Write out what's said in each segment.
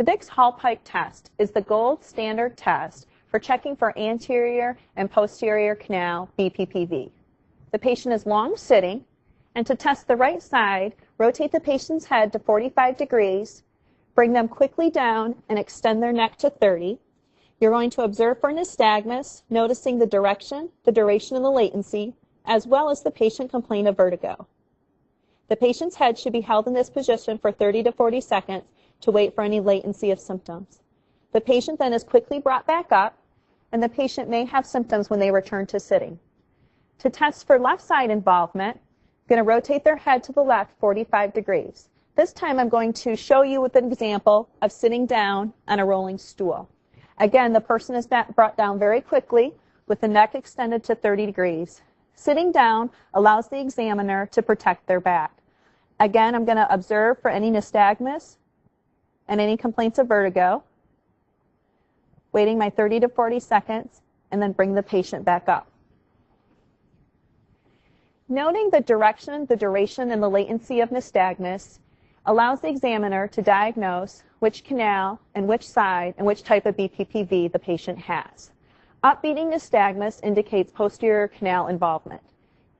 The Hallpike test is the gold standard test for checking for anterior and posterior canal BPPV. The patient is long sitting, and to test the right side, rotate the patient's head to 45 degrees, bring them quickly down and extend their neck to 30. You're going to observe for nystagmus, noticing the direction, the duration, and the latency, as well as the patient complaint of vertigo. The patient's head should be held in this position for 30 to 40 seconds to wait for any latency of symptoms. The patient then is quickly brought back up, and the patient may have symptoms when they return to sitting. To test for left side involvement, I'm going to rotate their head to the left 45 degrees. This time I'm going to show you with an example of sitting down on a rolling stool. Again, the person is brought down very quickly with the neck extended to 30 degrees. Sitting down allows the examiner to protect their back. Again, I'm going to observe for any nystagmus and any complaints of vertigo, waiting my 30 to 40 seconds, and then bring the patient back up. Noting the direction, the duration, and the latency of nystagmus allows the examiner to diagnose which canal and which side and which type of BPPV the patient has. Upbeating nystagmus indicates posterior canal involvement.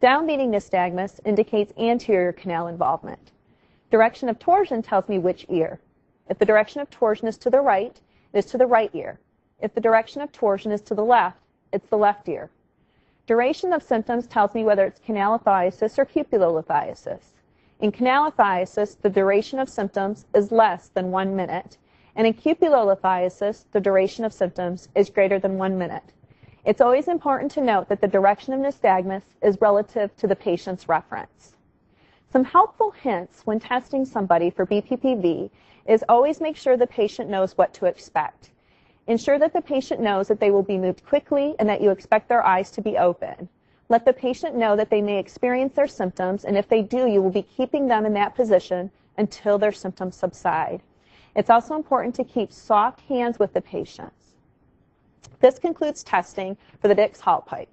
Downbeating nystagmus indicates anterior canal involvement. Direction of torsion tells me which ear. If the direction of torsion is to the right, it is to the right ear. If the direction of torsion is to the left, it's the left ear. Duration of symptoms tells me whether it's canalithiasis or cupulolithiasis. In canalithiasis, the duration of symptoms is less than 1 minute, and in cupulolithiasis, the duration of symptoms is greater than 1 minute. It's always important to note that the direction of nystagmus is relative to the patient's reference. Some helpful hints when testing somebody for BPPV is always make sure the patient knows what to expect. Ensure that the patient knows that they will be moved quickly and that you expect their eyes to be open. Let the patient know that they may experience their symptoms, and if they do, you will be keeping them in that position until their symptoms subside. It's also important to keep soft hands with the patients. This concludes testing for the Hallpike.